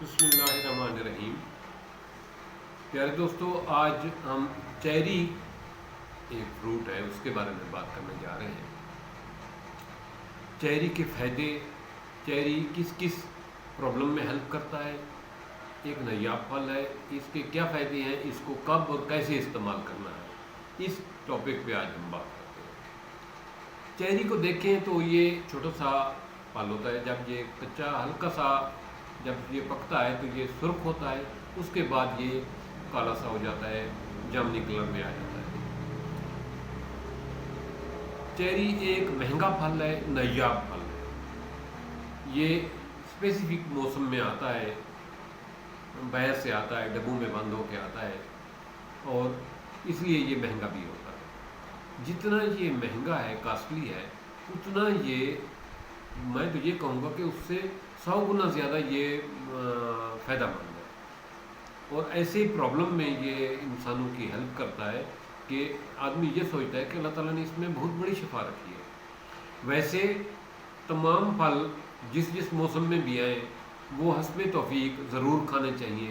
بسم اللہ الرحمن الرحیم۔ پیارے دوستو، آج ہم چیری ایک فروٹ ہے اس کے بارے میں بات کرنے جا رہے ہیں۔ چیری کے فائدے، چیری کس کس پرابلم میں ہیلپ کرتا ہے، ایک نایاب پھل ہے، اس کے کیا فائدے ہیں، اس کو کب اور کیسے استعمال کرنا ہے، اس ٹاپک پہ آج ہم بات کرتے ہیں۔ چیری کو دیکھیں تو یہ چھوٹا سا پھل ہوتا ہے، جب یہ کچا ہلکا سا جب یہ پکتا ہے تو یہ سرخ ہوتا ہے، اس کے بعد یہ کالا سا ہو جاتا ہے، جامنی کلر میں آ جاتا ہے۔ چیری ایک مہنگا پھل ہے، نایاب پھل ہے۔ یہ اسپیسیفک موسم میں آتا ہے، باہر سے آتا ہے، ڈبوں میں بند ہو کے آتا ہے، اور اس لیے یہ مہنگا بھی ہوتا ہے۔ جتنا یہ مہنگا ہے، کاسٹلی ہے، اتنا یہ میں تو یہ کہوں گا کہ اس سے 100 گنا زیادہ یہ فائدہ مند ہے، اور ایسے پرابلم میں یہ انسانوں کی ہیلپ کرتا ہے کہ آدمی یہ سوچتا ہے کہ اللہ تعالیٰ نے اس میں بہت بڑی شفا رکھی ہے۔ ویسے تمام پھل جس موسم میں بھی آئیں وہ حسب توفیق ضرور کھانے چاہیے،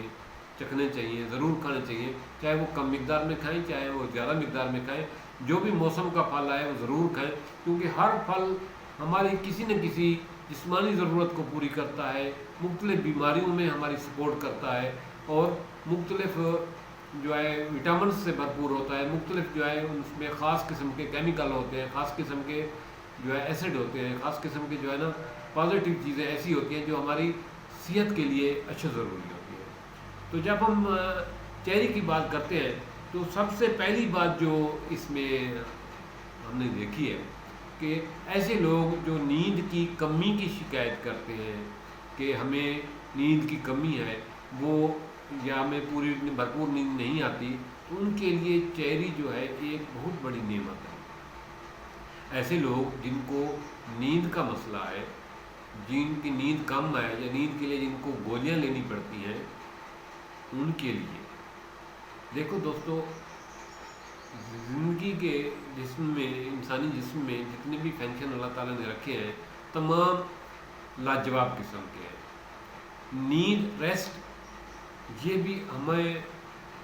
چکھنے چاہیے، ضرور کھانے چاہیے، چاہے وہ کم مقدار میں کھائیں چاہے وہ زیادہ مقدار میں کھائیں، جو بھی موسم کا پھل آئے وہ ضرور کھائیں، کیونکہ ہر پھل ہماری کسی نہ کسی جسمانی ضرورت کو پوری کرتا ہے، مختلف بیماریوں میں ہماری سپورٹ کرتا ہے، اور مختلف جو ہے وٹامنس سے بھرپور ہوتا ہے، مختلف جو ہے اس میں خاص قسم کے کیمیکل ہوتے ہیں، خاص قسم کے جو ہے ایسڈ ہوتے ہیں، خاص قسم کے جو ہے نا پازیٹیو چیزیں ایسی ہوتی ہیں جو ہماری صحت کے لیے اچھا ضروری ہوتی ہے۔ تو جب ہم چیری کی بات کرتے ہیں تو سب سے پہلی بات جو اس میں ہم نے دیکھی ہے کہ ایسے لوگ جو نیند کی کمی کی شکایت کرتے ہیں کہ ہمیں نیند کی کمی ہے، وہ یا ہمیں پوری بھرپور نیند نہیں آتی، تو ان کے لیے چیری جو ہے ایک بہت بڑی نعمت ہے۔ ایسے لوگ جن کو نیند کا مسئلہ ہے، جن کی نیند کم ہے یا نیند کے لیے جن کو گولیاں لینی پڑتی ہیں، ان کے لیے دیکھو دوستو، زندگی کے جسم میں، انسانی جسم میں جتنے بھی فنکشن اللہ تعالیٰ نے رکھے ہیں تمام لاجواب قسم کے ہیں۔ نیند، ریسٹ، یہ بھی ہمیں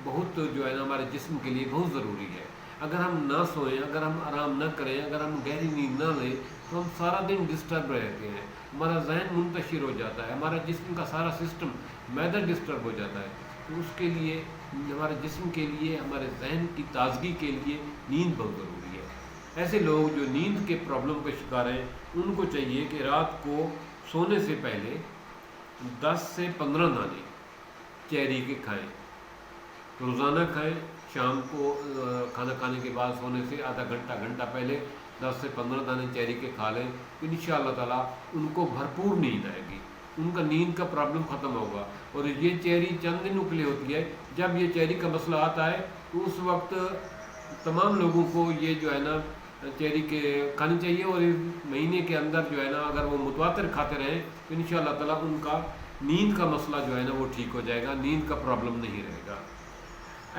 بہت جو ہے نا ہمارے جسم کے لیے بہت ضروری ہے۔ اگر ہم نہ سوئیں، اگر ہم آرام نہ کریں، اگر ہم گہری نیند نہ لیں تو ہم سارا دن ڈسٹرب رہتے ہیں، ہمارا ذہن منتشر ہو جاتا ہے، ہمارا جسم کا سارا سسٹم معدہ ڈسٹرب ہو جاتا ہے۔ تو اس کے لیے، ہمارے جسم کے لیے، ہمارے ذہن کی تازگی کے لیے نیند بہت ضروری ہے۔ ایسے لوگ جو نیند کے پرابلم کا شکار ہیں، ان کو چاہیے کہ رات کو سونے سے پہلے 10 سے 15 دانے چیری کے کھائیں، روزانہ کھائیں۔ شام کو کھانا کھانے کے بعد سونے سے آدھا گھنٹہ پہلے 10 سے 15 دانے چیری کے کھا لیں، تو انشاءاللہ تعالیٰ ان کو بھرپور نیند آئے گی، ان کا نیند کا پرابلم ختم ہوگا۔ اور یہ چیری چند دنوں کے لیے ہوتی ہے، جب یہ چیری کا مسئلہ آتا ہے تو اس وقت تمام لوگوں کو یہ جو ہے نا چیری کے کھانی چاہیے، اور اس مہینے کے اندر جو ہے نا اگر وہ متواتر کھاتے رہیں تو انشاءاللہ تعالیٰ ان کا نیند کا مسئلہ جو ہے نا وہ ٹھیک ہو جائے گا، نیند کا پرابلم نہیں رہے گا۔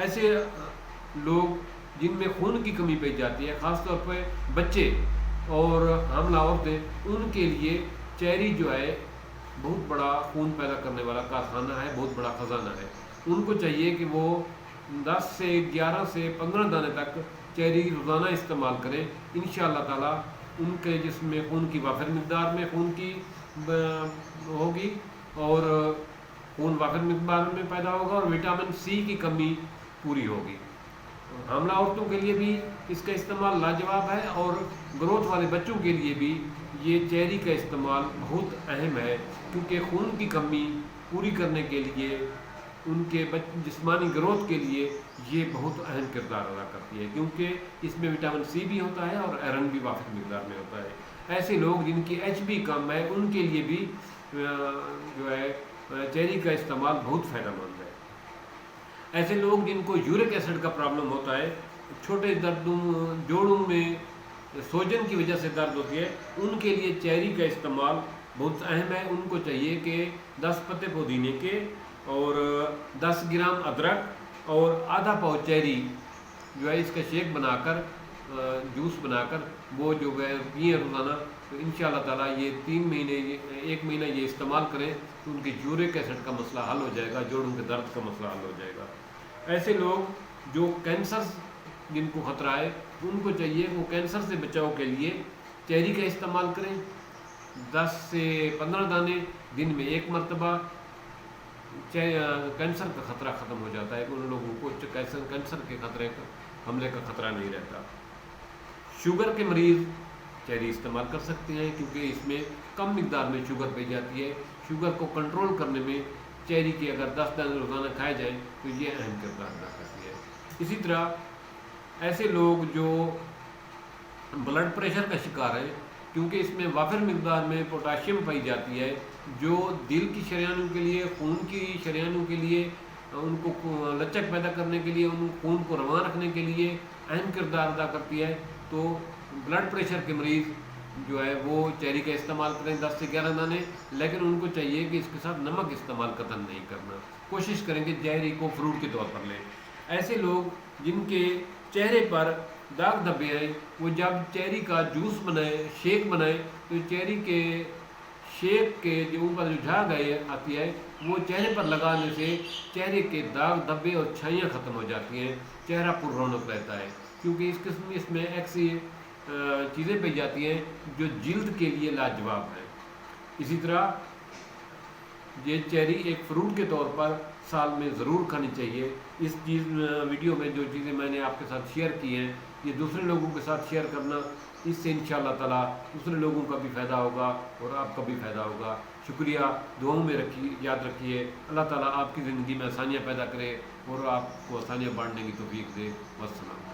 ایسے لوگ جن میں خون کی کمی پائی جاتی ہے، خاص طور پہ بچے اور حاملہ عورتیں، ان کے لیے چیری جو ہے بہت بڑا خون پیدا کرنے والا کارخانہ ہے، بہت بڑا خزانہ ہے۔ ان کو چاہیے کہ وہ 10 سے 11 سے 15 دانے تک چیری روزانہ استعمال کریں، انشاءاللہ تعالیٰ ان کے جسم میں خون کی وافر مقدار میں خون کی ہوگی، اور خون وافر مقدار میں پیدا ہوگا، اور وٹامن سی کی کمی پوری ہوگی۔ حاملہ عورتوں کے لیے بھی اس کا استعمال لاجواب ہے، اور گروتھ والے بچوں کے لیے بھی یہ چیری کا استعمال بہت اہم ہے، کیونکہ خون کی کمی پوری کرنے کے لیے، ان کے جسمانی گروتھ کے لیے یہ بہت اہم کردار ادا کرتی ہے، کیونکہ اس میں وٹامن سی بھی ہوتا ہے اور آئرن بھی وافر مقدار میں ہوتا ہے۔ ایسے لوگ جن کی ایچ بی کم ہے، ان کے لیے بھی جو ہے چیری کا استعمال بہت فائدہ مند ہے۔ ایسے لوگ جن کو یورک ایسڈ کا پرابلم ہوتا ہے، چھوٹے دردوں، جوڑوں میں سوجن کی وجہ سے درد ہوتی ہے، ان کے لیے چیری کا استعمال بہت اہم ہے۔ ان کو چاہیے کہ 10 پتے پودینے کے اور 10 گرام ادرک اور آدھا پاؤ چیری جو ہے اس کا شیک بنا کر جوس بنا کر وہ جو ہے پئیں روزانہ، تو انشاءاللہ تعالیٰ یہ 3 مہینے 1 مہینہ یہ استعمال کریں تو ان کی یورک ایسڈ کا مسئلہ حل ہو جائے گا، جوڑوں کے درد کا مسئلہ حل ہو جائے گا۔ ایسے لوگ جو کینسر جن کو خطرہ ہے ان کو چاہیے وہ کینسر سے بچاؤ کے لیے چیری کا استعمال کریں، 10 سے 15 دانے دن میں 1 مرتبہ، کینسر کا خطرہ ختم ہو جاتا ہے کہ ان لوگوں کو کینسر کے خطرے کا حملے کا خطرہ نہیں رہتا۔ شوگر کے مریض چیری استعمال کر سکتے ہیں کیونکہ اس میں کم مقدار میں شوگر پائی جاتی ہے۔ شوگر کو کنٹرول کرنے میں چیری کے اگر 10 دانے روزانہ کھائے جائیں تو یہ اہم کردار ادا کرتی ہے۔ اسی طرح ایسے لوگ جو بلڈ پریشر کا شکار ہیں، کیونکہ اس میں وافر مقدار میں پوٹاشیم پائی جاتی ہے جو دل کی شریانوں کے لیے، خون کی شریانوں کے لیے، ان کو لچک پیدا کرنے کے لیے، ان خون کو رواں رکھنے کے لیے اہم کردار ادا کرتی ہے۔ تو بلڈ پریشر کے مریض جو ہے وہ چیری کا استعمال کریں 10 سے 11 دانے، لیکن ان کو چاہیے کہ اس کے ساتھ نمک استعمال قطعاً نہیں کرنا، کوشش کریں کہ چیری کو فروٹ کے طور پر لیں۔ ایسے لوگ جن کے چہرے پر داغ دھبے ہیں وہ جب چیری کا جوس بنائیں، شیک بنائیں، تو چیری کے شیک کے جو اوپر جو جھاگ آتی ہے وہ چہرے پر لگانے سے چہرے کے داغ دھبے اور چھائیاں ختم ہو جاتی ہیں، چہرہ پر رونق رہتا ہے، کیونکہ اس میں ایسی چیزیں پائی جاتی ہیں جو جلد کے لیے لاجواب ہیں۔ اسی طرح یہ چیری ایک فروٹ کے طور پر سال میں ضرور کھانی چاہیے۔ اس ویڈیو میں جو چیزیں میں نے آپ کے ساتھ شیئر کی ہیں یہ دوسرے لوگوں کے ساتھ شیئر کرنا، اس سے انشاءاللہ تعالیٰ دوسرے لوگوں کا بھی فائدہ ہوگا اور آپ کا بھی فائدہ ہوگا۔ شکریہ، دعاؤں میں یاد رکھیے۔ اللہ تعالیٰ آپ کی زندگی میں آسانیاں پیدا کرے اور آپ کو آسانیاں بانٹنے کی توفیق دے۔ والسلام۔